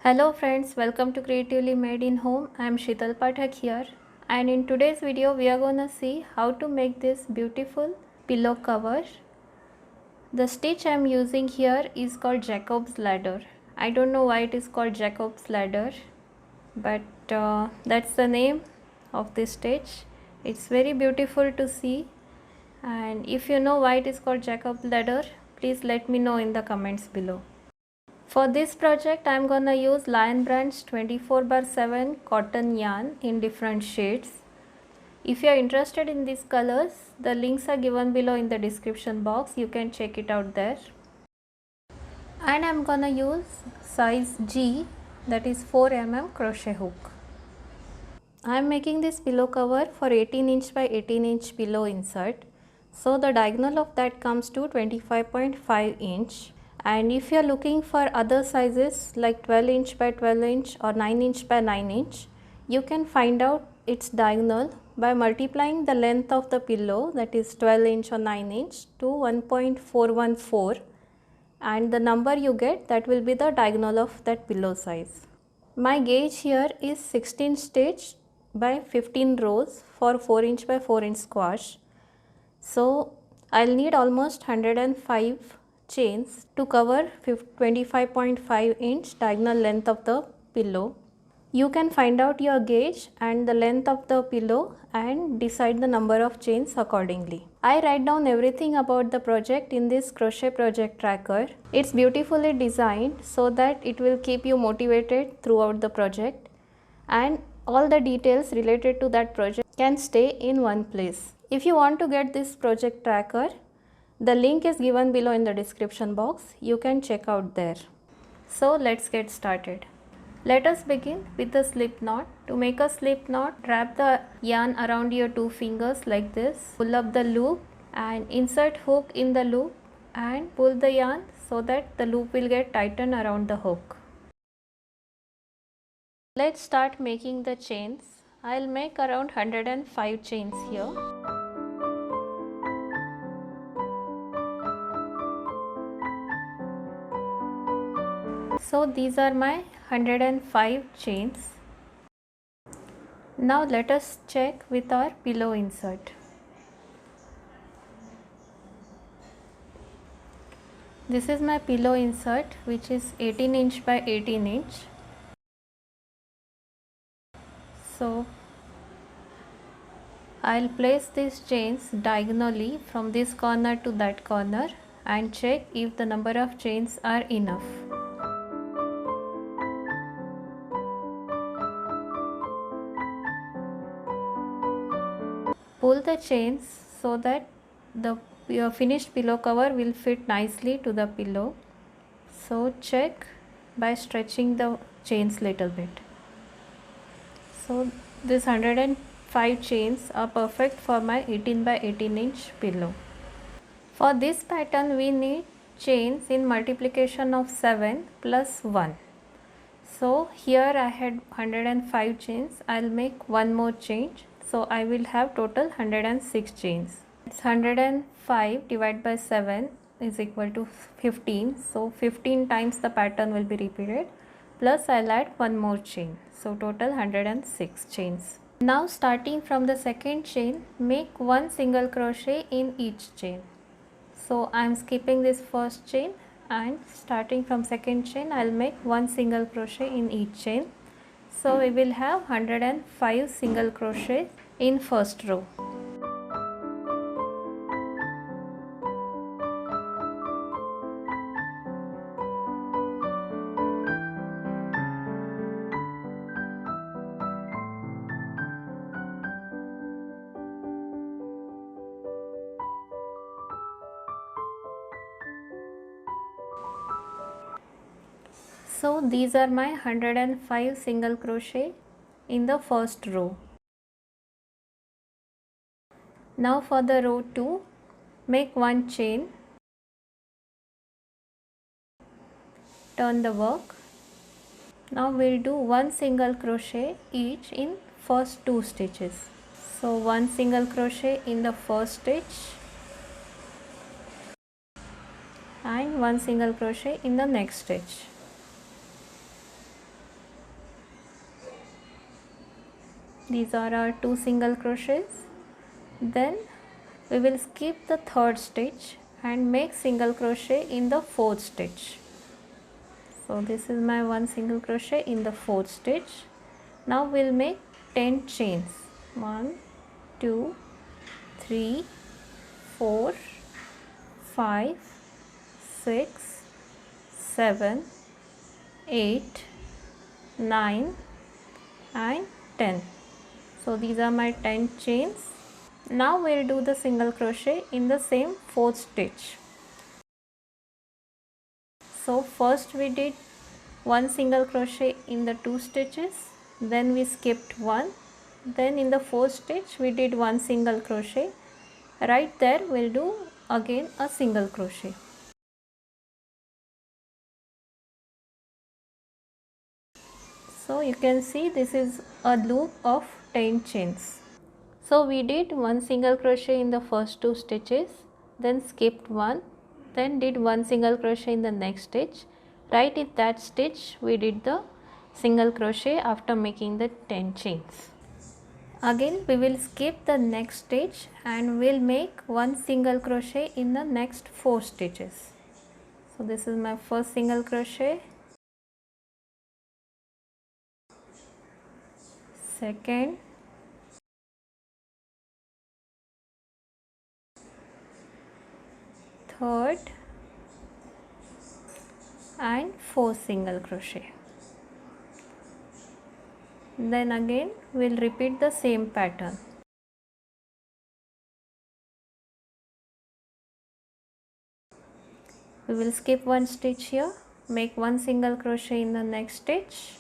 Hello friends, welcome to Creatively Made in Home. I am Shital Pathak here, and in today's video we are gonna see how to make this beautiful pillow cover. The stitch I am using here is called Jacob's ladder. I don't know why it is called Jacob's ladder, but that's the name of this stitch. It's very beautiful to see, and if you know why it is called Jacob's ladder, please let me know in the comments below. For this project I am gonna use Lion Brand's 24/7 cotton yarn in different shades. If you are interested in these colors, the links are given below in the description box. You can check it out there. And I am gonna use size G, that is 4 mm crochet hook. I am making this pillow cover for 18" by 18" pillow insert. So the diagonal of that comes to 25.5 inch. And if you are looking for other sizes like 12" by 12" or 9" by 9", you can find out its diagonal by multiplying the length of the pillow, that is 12" or 9", to 1.414, and the number you get, that will be the diagonal of that pillow size. My gauge here is 16 stitch by 15 rows for 4" by 4" squash. So I'll need almost 105 chains to cover 25.5 inch diagonal length of the pillow. You can find out your gauge and the length of the pillow and decide the number of chains accordingly. I write down everything about the project in this crochet project tracker. It's beautifully designed so that it will keep you motivated throughout the project, and all the details related to that project can stay in one place. If you want to get this project tracker, the link is given below in the description box. You can check out there. So let's get started. Let us begin with the slip knot. To make a slip knot, wrap the yarn around your 2 fingers like this. Pull up the loop and insert hook in the loop and pull the yarn so that the loop will get tightened around the hook. Let's start making the chains. I'll make around 105 chains here. So these are my 105 chains. Now let us check with our pillow insert. This is my pillow insert, which is 18" by 18". So I'll place these chains diagonally from this corner to that corner and check if the number of chains are enough. Pull the chains so that your finished pillow cover will fit nicely to the pillow. So check by stretching the chains little bit. So this 105 chains are perfect for my 18 by 18" pillow. For this pattern we need chains in multiplication of 7 plus 1. So here I had 105 chains. I'll make one more chain. So I will have total 106 chains. It's 105 divided by 7 is equal to 15. So 15 times the pattern will be repeated. Plus I'll add one more chain. So total 106 chains. Now starting from the second chain, make one single crochet in each chain. So I am skipping this first chain and starting from second chain, I'll make one single crochet in each chain. So we will have 105 single crochet in first row. So these are my 105 single crochet in the first row. Now for the row 2, make one chain, turn the work. Now we'll do one single crochet each in first 2 stitches. So one single crochet in the first stitch and one single crochet in the next stitch. These are our 2 single crochets. Then we will skip the third stitch and make single crochet in the fourth stitch. So this is my 1 single crochet in the fourth stitch. Now we'll make 10 chains. 1, 2, 3, 4, 5, 6, 7, 8, 9 and 10. So these are my 10 chains. Now we'll do the single crochet in the same fourth stitch. So first we did 1 single crochet in the 2 stitches, then we skipped 1, then in the fourth stitch we did 1 single crochet. Right there we'll do again a single crochet. So you can see this is a loop of 10 chains. So we did 1 single crochet in the first 2 stitches, then skipped 1, then did 1 single crochet in the next stitch. Right in that stitch we did the single crochet after making the 10 chains. Again we will skip the next stitch and we'll make 1 single crochet in the next 4 stitches. So this is my first single crochet, second, third and fourth single crochet. Then again we'll repeat the same pattern. We will skip 1 stitch here, make 1 single crochet in the next stitch,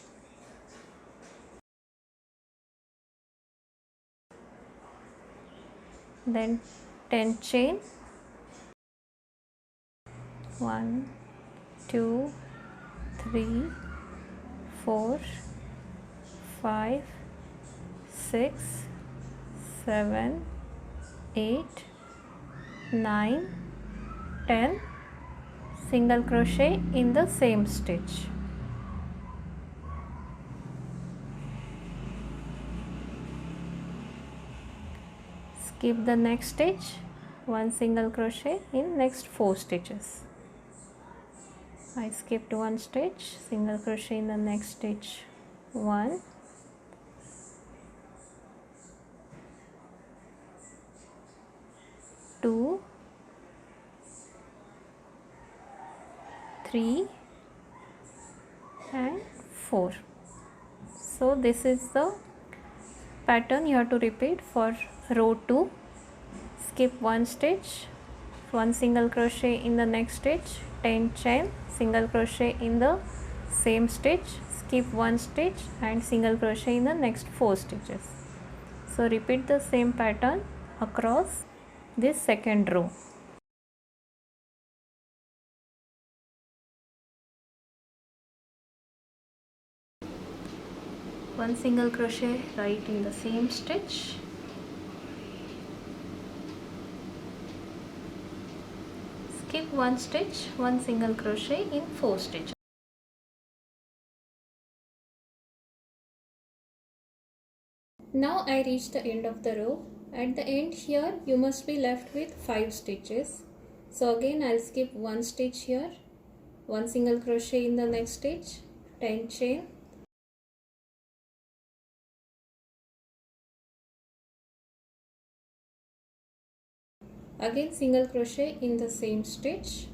then 10 chain, 1, 2, 3, 4, 5, 6, 7, 8, 9, 10 single crochet in the same stitch. Skip the next stitch, 1 single crochet in next 4 stitches. I skipped 1 stitch, single crochet in the next stitch, 1, 2, 3 and 4. So this is the pattern you have to repeat for row 2. Skip 1 stitch, 1 single crochet in the next stitch, 10 chain, single crochet in the same stitch, skip 1 stitch and single crochet in the next 4 stitches. So repeat the same pattern across this second row. One single crochet right in the same stitch, skip 1 stitch, 1 single crochet in 4 stitches. Now I reached the end of the row. At the end here you must be left with 5 stitches. So again I'll skip 1 stitch here, 1 single crochet in the next stitch, 10 chain, again single crochet in the same stitch,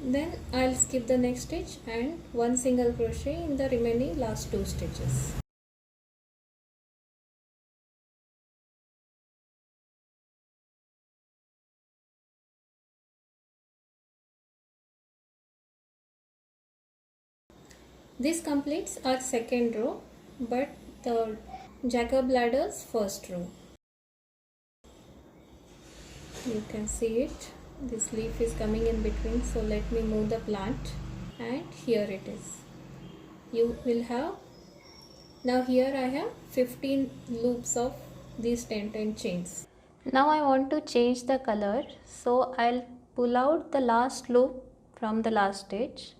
then I'll skip the next stitch and 1 single crochet in the remaining last 2 stitches. This completes our second row, but the Jackob ladder's first row. You can see it, this leaf is coming in between, so let me move the plant, and here it is. You will have, now here I have 15 loops of these 10 chains. Now I want to change the color, so I'll pull out the last loop from the last stitch.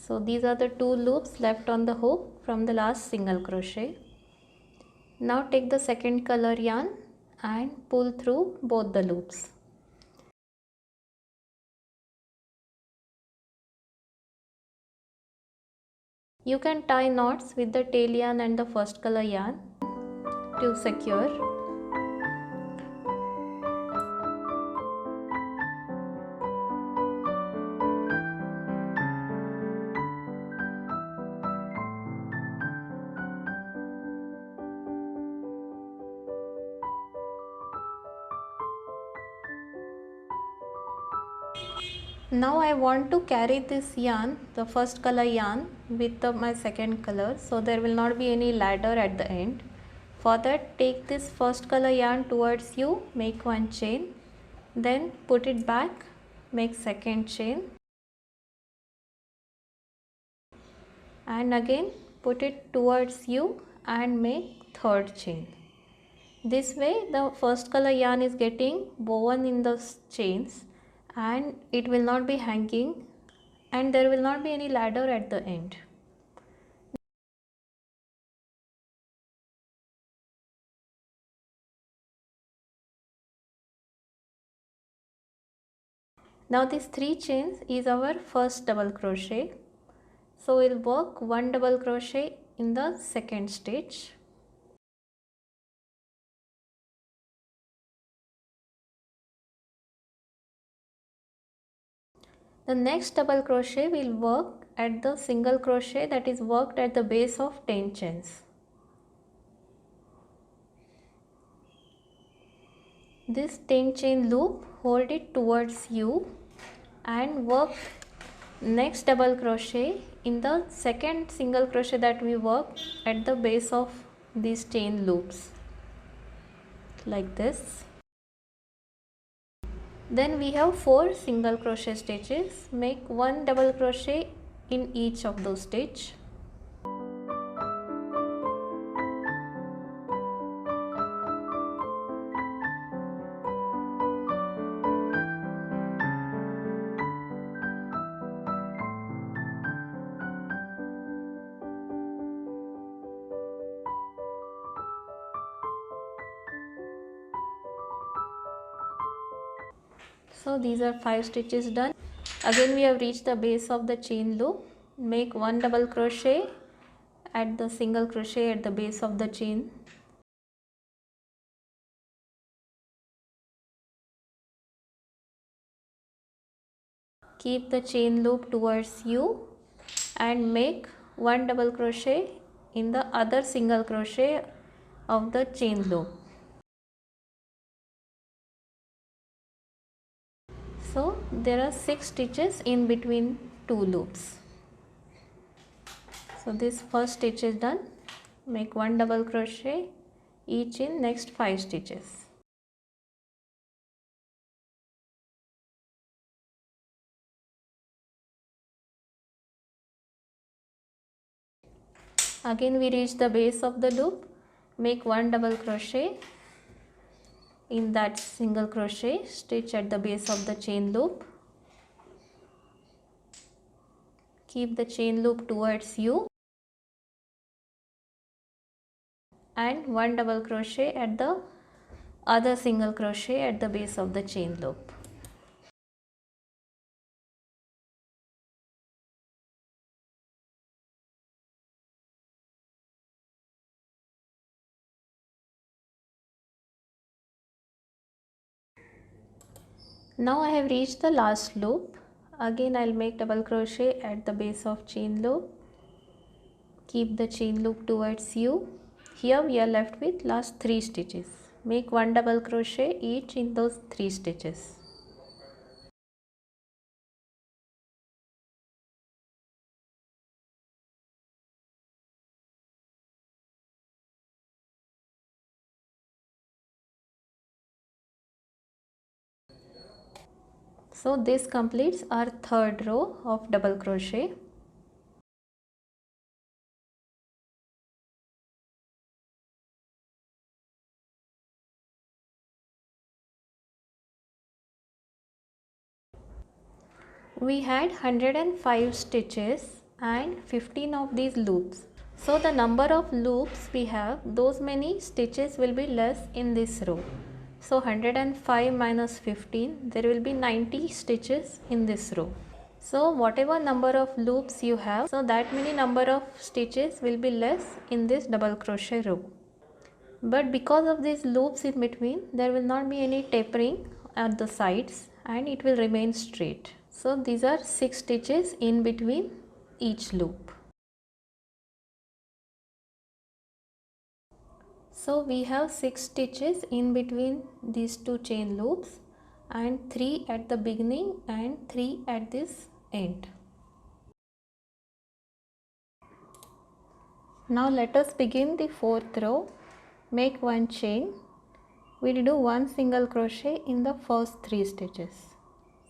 So these are the 2 loops left on the hook from the last single crochet. Now take the second color yarn and pull through both the loops. You can tie knots with the tail yarn and the first color yarn to secure. Now I want to carry this yarn, the first color yarn, with my second color, so there will not be any ladder at the end. For that, take this first color yarn towards you, make 1 chain, then put it back, make second chain, and again put it towards you and make third chain. This way the first color yarn is getting woven in the chains and it will not be hanging and there will not be any ladder at the end. Now these 3 chains is our first double crochet. So we'll work 1 double crochet in the second stitch. The next double crochet will work at the single crochet that is worked at the base of 10 chains. This 10 chain loop, hold it towards you and work next double crochet in the second single crochet that we worked at the base of these chain loops, like this. Then we have 4 single crochet stitches. Make 1 double crochet in each of those stitches. So these are 5 stitches done. Again we have reached the base of the chain loop. Make 1 double crochet at the single crochet at the base of the chain. Keep the chain loop towards you and make 1 double crochet in the other single crochet of the chain loop. So there are 6 stitches in between 2 loops. So this first stitch is done. Make 1 double crochet each in next 5 stitches. Again we reach the base of the loop. Make 1 double crochet in that single crochet stitch at the base of the chain loop. Keep the chain loop towards you and 1 double crochet at the other single crochet at the base of the chain loop. Now I have reached the last loop. Again I'll make double crochet at the base of chain loop. Keep the chain loop towards you. Here we are left with last 3 stitches. Make 1 double crochet each in those 3 stitches. So this completes our third row of double crochet. We had 105 stitches and 15 of these loops. So the number of loops we have, those many stitches will be less in this row. So 105 minus 15, there will be 90 stitches in this row. So whatever number of loops you have, so that many number of stitches will be less in this double crochet row. But because of these loops in between, there will not be any tapering at the sides and it will remain straight. So these are 6 stitches in between each loop. So we have 6 stitches in between these 2 chain loops and 3 at the beginning and 3 at this end. Now let us begin the 4th row. Make 1 chain. We will do 1 single crochet in the first 3 stitches.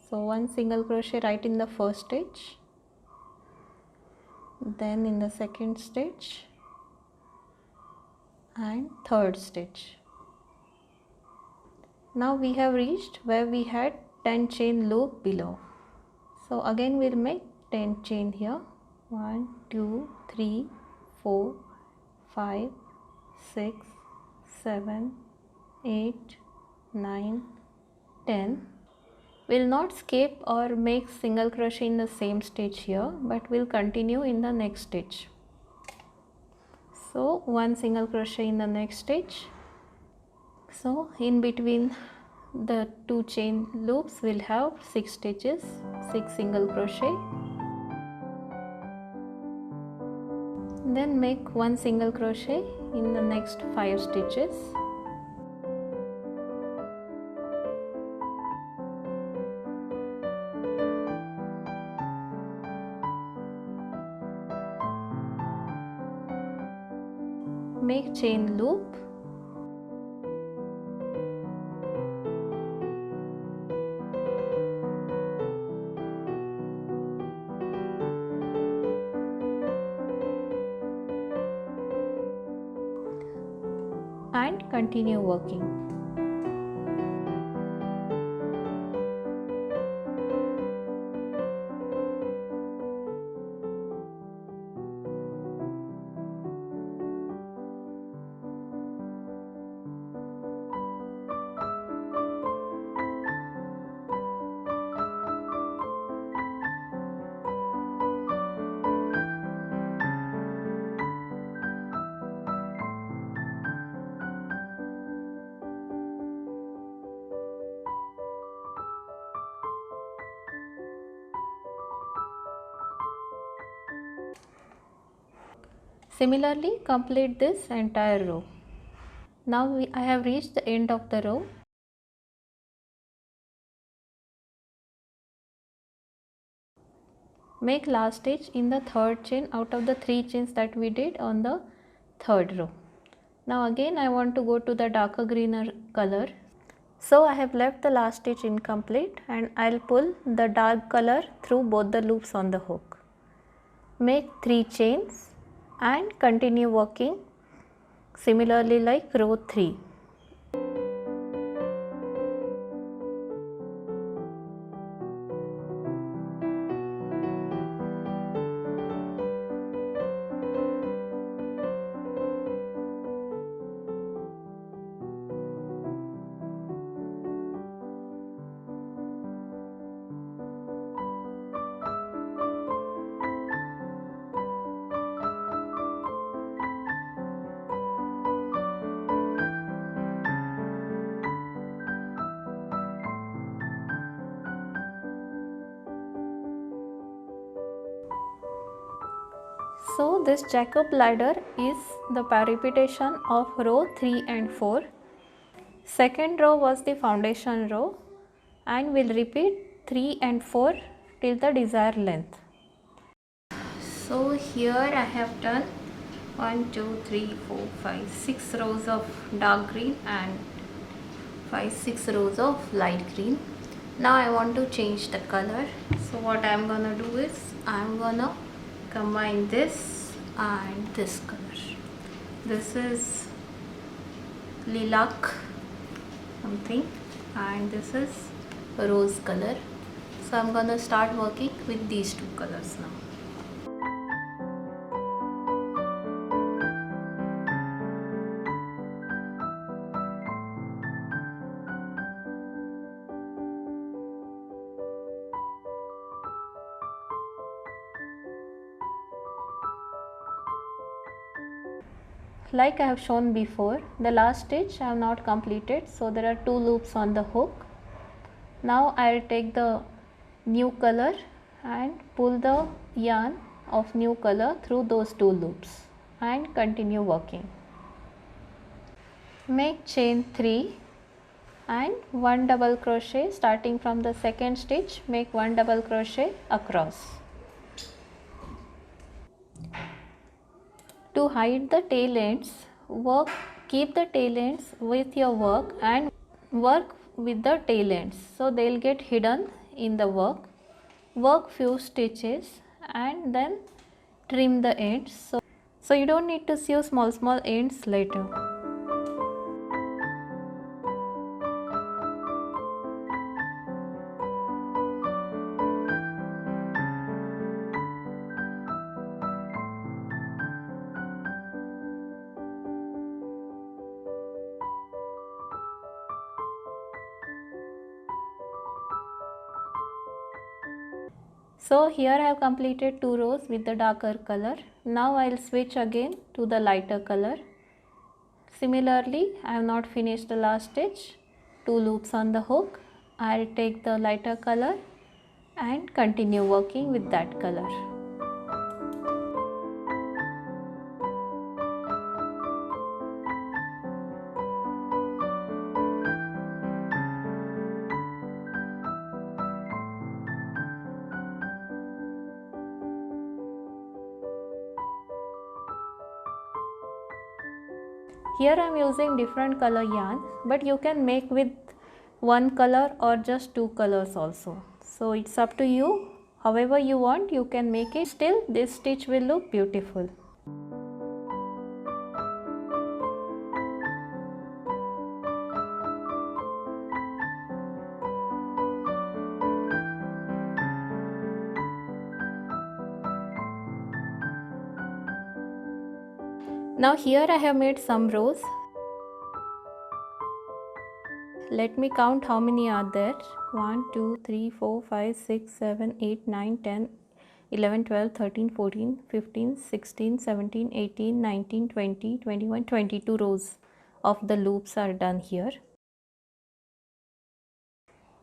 So 1 single crochet right in the first stitch, then in the second stitch and third stitch. Now we have reached where we had 10 chain loop below. So again we'll make 10 chain here. 1, 2, 3, 4, 5, 6, 7, 8, 9, 10. We'll not skip or make single crochet in the same stitch here, but we'll continue in the next stitch. So 1 single crochet in the next stitch. So in between the 2 chain loops we'll have 6 stitches, 6 single crochet. Then make 1 single crochet in the next 5 stitches. Make chain loop. And continue working. Similarly, complete this entire row. Now I have reached the end of the row. Make last stitch in the third chain out of the 3 chains that we did on the third row. Now again I want to go to the darker greener color. So I have left the last stitch incomplete and I'll pull the dark color through both the loops on the hook. Make 3 chains and continue working similarly like row 3. So this Jackob ladder is the repetition of row 3 and 4. Second row was the foundation row and we'll repeat 3 and 4 till the desired length. So here I have done 1, 2, 3, 4, 5, 6 rows of dark green and 6 rows of light green. Now I want to change the color. So what I am gonna do is I am gonna combine this and this color. This is lilac something and this is rose color. So I am gonna start working with these two colors now. Like I have shown before, the last stitch I have not completed, so there are 2 loops on the hook. Now I will take the new color and pull the yarn of new color through those 2 loops and continue working. Make chain 3 and 1 double crochet. Starting from the second stitch, make 1 double crochet across. To hide the tail ends, keep the tail ends with your work and work with the tail ends, so they will get hidden in the work. Work few stitches and then trim the ends, so you don't need to sew small ends later. So here I have completed 2 rows with the darker color. Now I will switch again to the lighter color. Similarly, I have not finished the last stitch. 2 loops on the hook. I will take the lighter color and continue working with that color. Here I am using different color yarn, but you can make with one color or just 2 colors also. So it's up to you. However you want, you can make it. Still, this stitch will look beautiful. Now here I have made some rows. Let me count how many are there. 1, 2, 3, 4, 5, 6, 7, 8, 9, 10, 11, 12, 13, 14, 15, 16, 17, 18, 19, 20, 21, 22 rows of the loops are done here.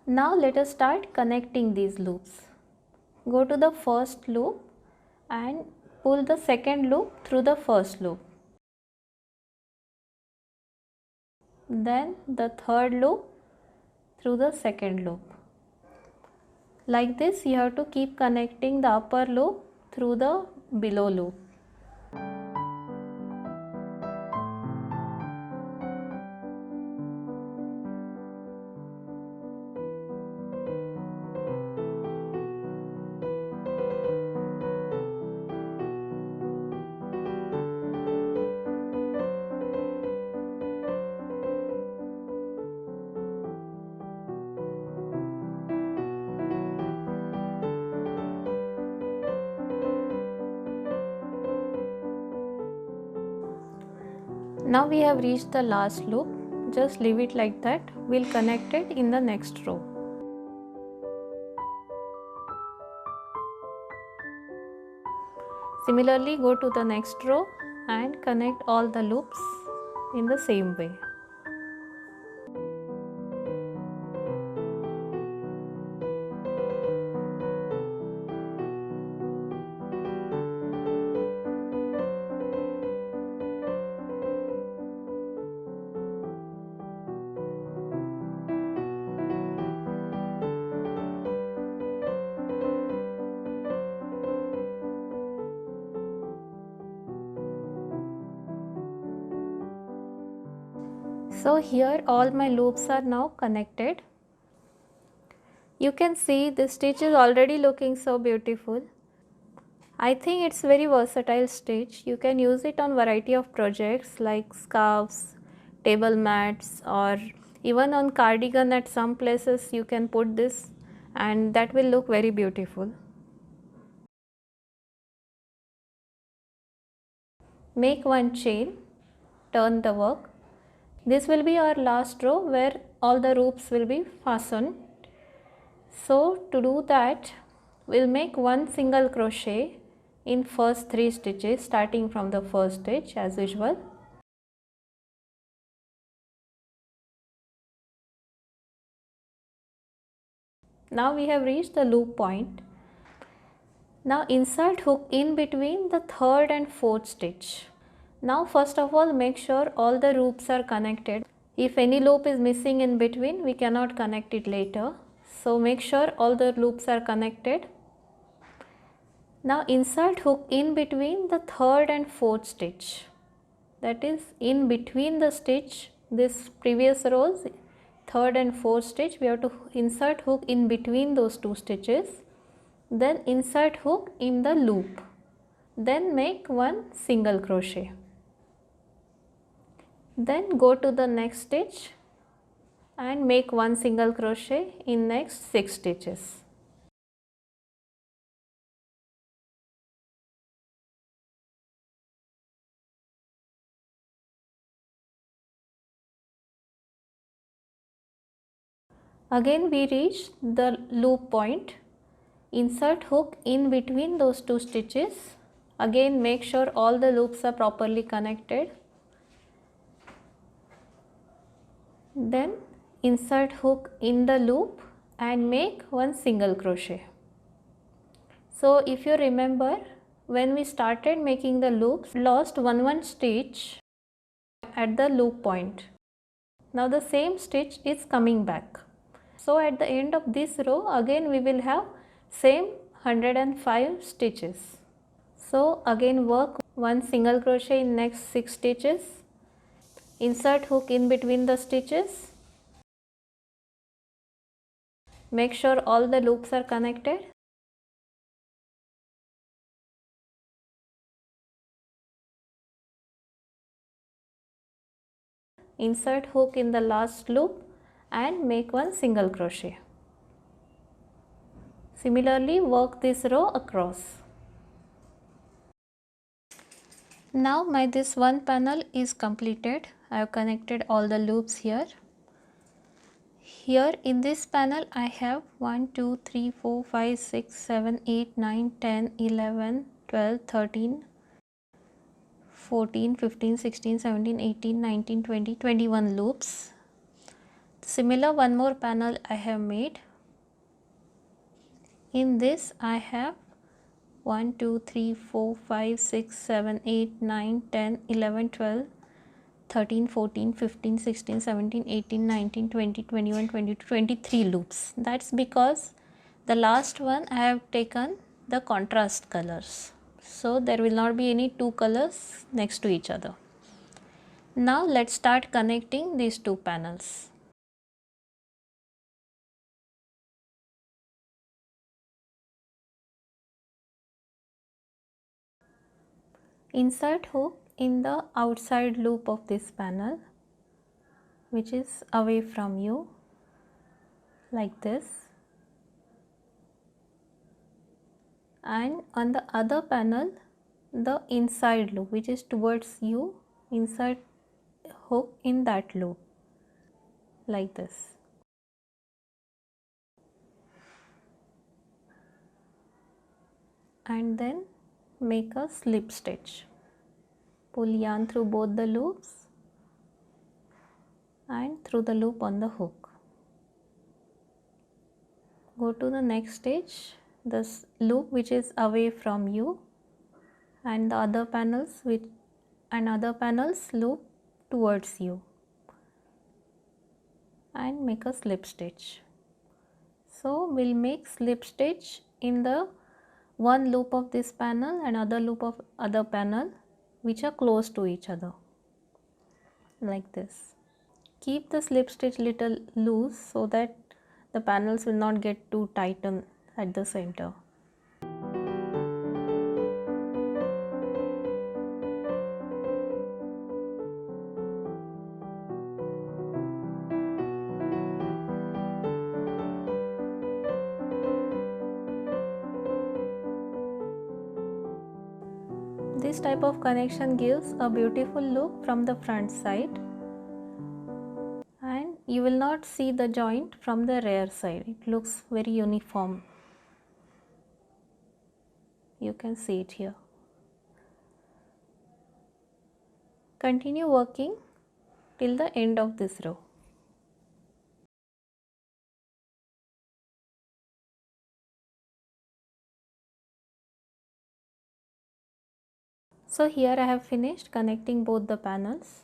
Now let us start connecting these loops. Go to the first loop and pull the second loop through the first loop. Then the third loop through the second loop. Like this, you have to keep connecting the upper loop through the below loop. Now we have reached the last loop. Just leave it like that. We'll connect it in the next row. Similarly, go to the next row and connect all the loops in the same way. So here all my loops are now connected. You can see the stitch is already looking so beautiful. I think it's very versatile stitch. You can use it on variety of projects like scarves, table mats, or even on cardigan. At some places you can put this and that will look very beautiful. Make one chain, turn the work. This will be our last row where all the loops will be fastened. So to do that, we'll make one single crochet in first 3 stitches starting from the first stitch as usual. Now we have reached the loop point. Now insert hook in between the third and fourth stitch. Now first of all, make sure all the loops are connected. If any loop is missing in between, we cannot connect it later. So make sure all the loops are connected. Now insert hook in between the third and fourth stitch. That is in between the stitch, this previous rows, third and fourth stitch, we have to insert hook in between those two stitches. Then insert hook in the loop. Then make one single crochet. Then go to the next stitch and make one single crochet in next 6 stitches. Again we reach the loop point. Insert hook in between those two stitches. Again make sure all the loops are properly connected. Then insert hook in the loop and make one single crochet. So if you remember, when we started making the loops, lost one stitch at the loop point. Now the same stitch is coming back. So at the end of this row, again we will have same 105 stitches. So again work one single crochet in next 6 stitches. Insert hook in between the stitches. Make sure all the loops are connected. Insert hook in the last loop and make one single crochet. Similarly, work this row across. Now this one panel is completed. I have connected all the loops here. Here in this panel I have 1, 2, 3, 4, 5, 6, 7, 8, 9, 10, 11, 12, 13, 14, 15, 16, 17, 18, 19, 20, 21 loops. Similar one more panel I have made. In this I have 1, 2, 3, 4, 5, 6, 7, 8, 9, 10, 11, 12, 13, 14, 15, 16, 17, 18, 19, 20, 21, 22, 23 loops. That's because the last one I have taken the contrast colors. So there will not be any two colors next to each other. Now let's start connecting these two panels. Insert hook in the outside loop of this panel, which is away from you, like this, and on the other panel the inside loop which is towards you, insert hook in that loop, like this. And then make a slip stitch. Pull yarn through both the loops and through the loop on the hook. Go to the next stitch, this loop which is away from you, and the other panels loop towards you, and make a slip stitch. So we'll make slip stitch in the one loop of this panel and other loop of other panel which are close to each other, like this. Keep the slip stitch little loose so that the panels will not get too tightened at the center. This type of connection gives a beautiful look from the front side, and you will not see the joint from the rear side. It looks very uniform. You can see it here. Continue working till the end of this row. So here I have finished connecting both the panels.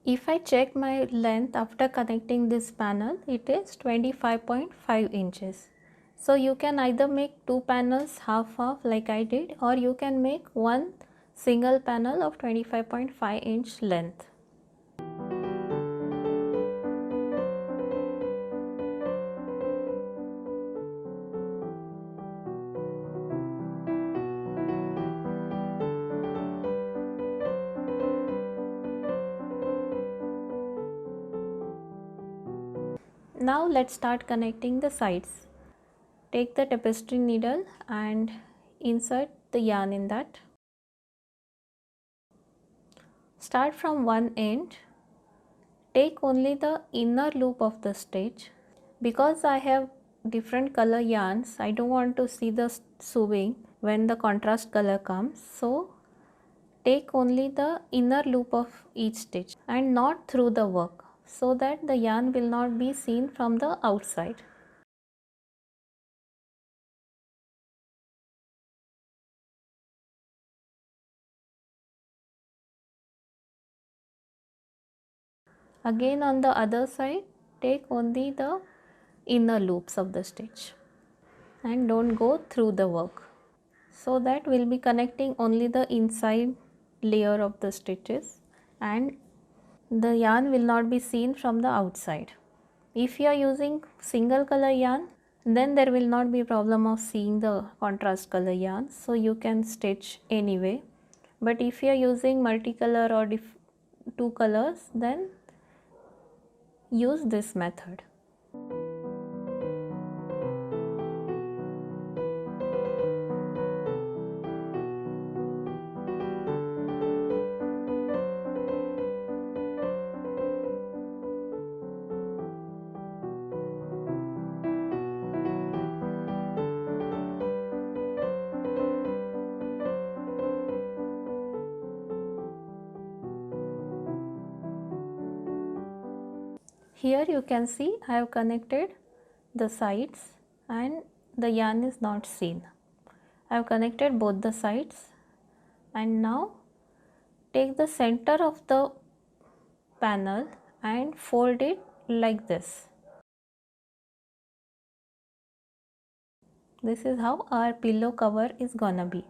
If I check my length after connecting this panel, it is 25.5 inches. So you can either make two panels half like I did, or you can make one single panel of 25.5 inch length. Now let's start connecting the sides. Take the tapestry needle and insert the yarn in that. Start from one end. Take only the inner loop of the stitch. Because I have different color yarns, I don't want to see the sewing when the contrast color comes. So take only the inner loop of each stitch and not through the work, so that the yarn will not be seen from the outside. Again on the other side, take only the inner loops of the stitch and don't go through the work. So that we'll be connecting only the inside layer of the stitches and the yarn will not be seen from the outside. If you are using single color yarn, then there will not be problem of seeing the contrast color yarn, so you can stitch anyway. But if you are using multicolor or two colors, then use this method. Here you can see I have connected the sides and the yarn is not seen. I have connected both the sides, and now take the center of the panel and fold it like this. This is how our pillow cover is gonna be.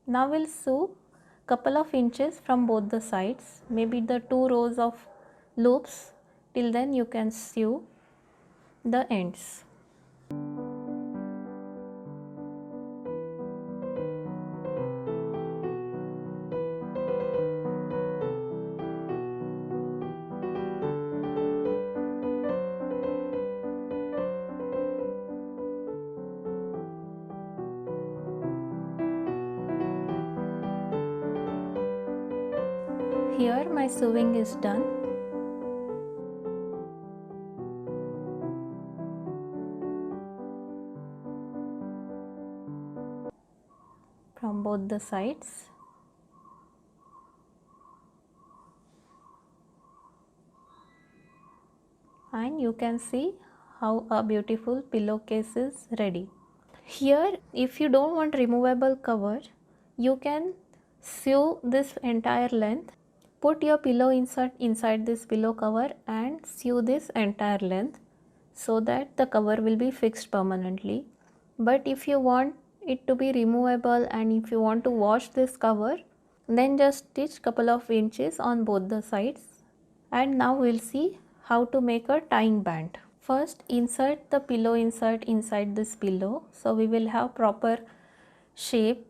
Now we'll sew couple of inches from both the sides, maybe the two rows of loops. Till then you can sew the ends. Here my sewing is done. From both the sides. And you can see how a beautiful pillowcase is ready. Here, if you don't want removable cover, you can sew this entire length. Put your pillow insert inside this pillow cover and sew this entire length, so that the cover will be fixed permanently. But if you want it to be removable and if you want to wash this cover, then just stitch couple of inches on both the sides. And now we'll see how to make a tying band. First, insert the pillow insert inside this pillow, so we will have proper shape.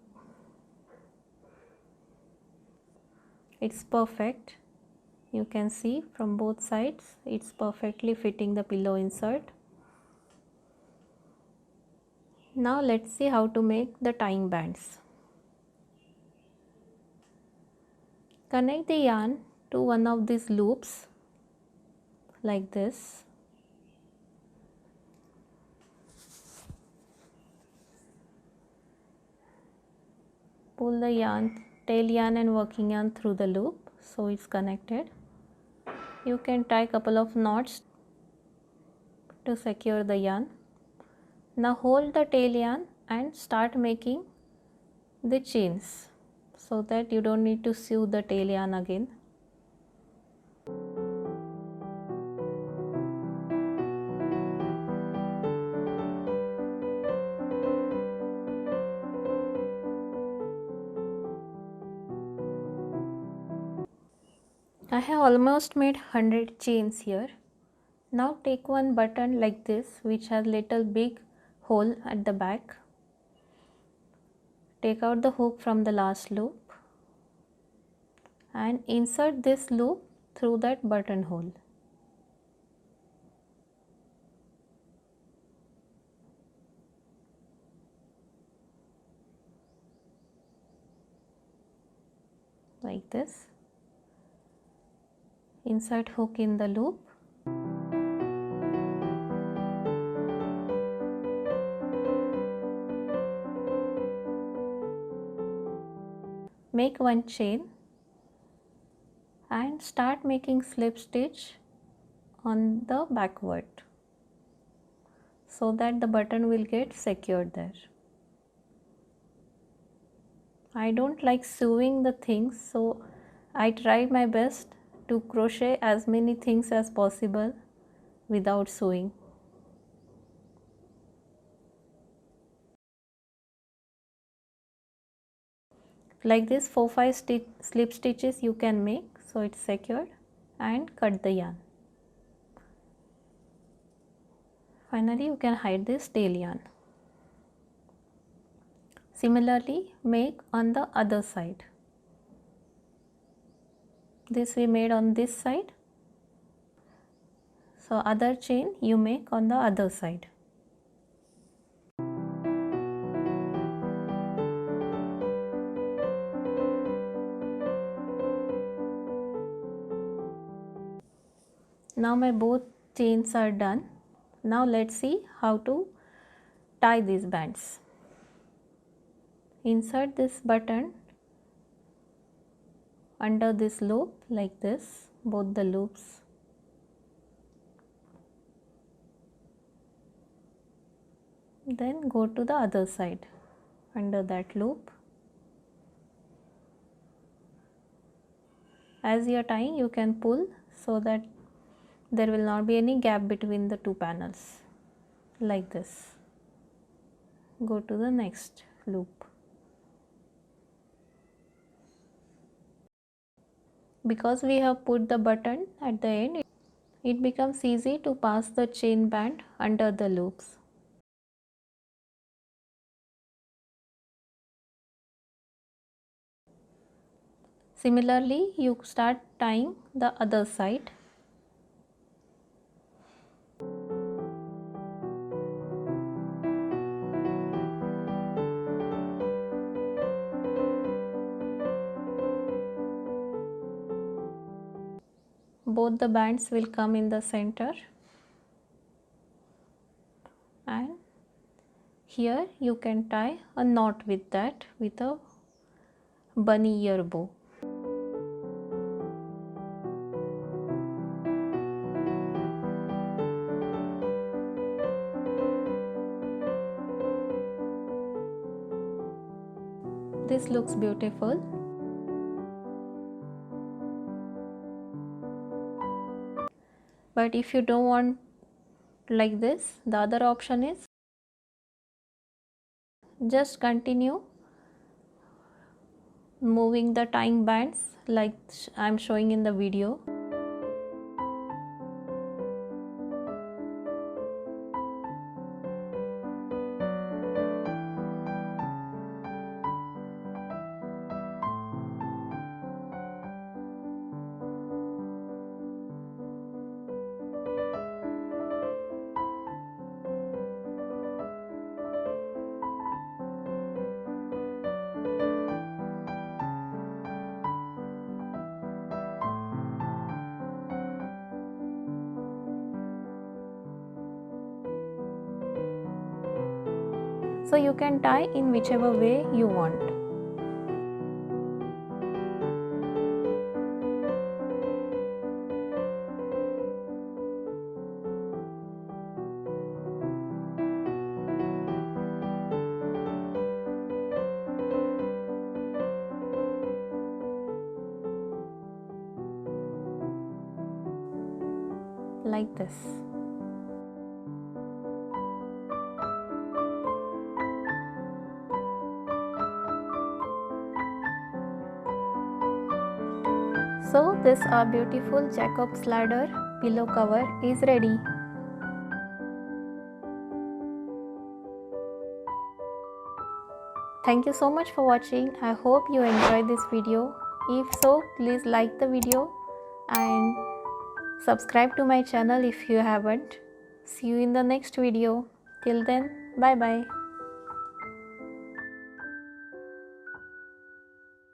It's perfect. You can see from both sides it's perfectly fitting the pillow insert. Now let's see how to make the tying bands. Connect the yarn to one of these loops like this. Pull the yarn, tail yarn and working yarn through the loop, so it's connected. You can tie a couple of knots to secure the yarn. Now hold the tail yarn and start making the chains so that you don't need to sew the tail yarn again. I have almost made 100 chains here. Now take one button like this which has little big hole at the back. Take out the hook from the last loop and insert this loop through that button hole. Like this. Insert hook in the loop. Make one chain and start making slip stitch on the backward so that the button will get secured there. I don't like sewing the things, so I tried my best to crochet as many things as possible without sewing. Like this 4-5 slip stitches you can make so it's secured, and cut the yarn. Finally you can hide this tail yarn. Similarly make on the other side. This we made on this side, so other chain you make on the other side. Now my both chains are done. Now let's see how to tie these bands. Insert this button under this loop like this, both the loops. Then go to the other side under that loop. As you are tying you can pull so that there will not be any gap between the two panels, like this. Go to the next loop. Because we have put the button at the end, it becomes easy to pass the chain band under the loops. Similarly, you start tying the other side. Both the bands will come in the center, and here you can tie a knot with that with a bunny ear bow. This looks beautiful. But if you don't want like this, the other option is just continue moving the tying bands like I am showing in the video. So you can tie in whichever way you want. like this. So this beautiful Jacob's ladder pillow cover is ready. Thank you so much for watching. I hope you enjoyed this video. If so, please like the video and subscribe to my channel if you haven't. See you in the next video. Till then, bye bye.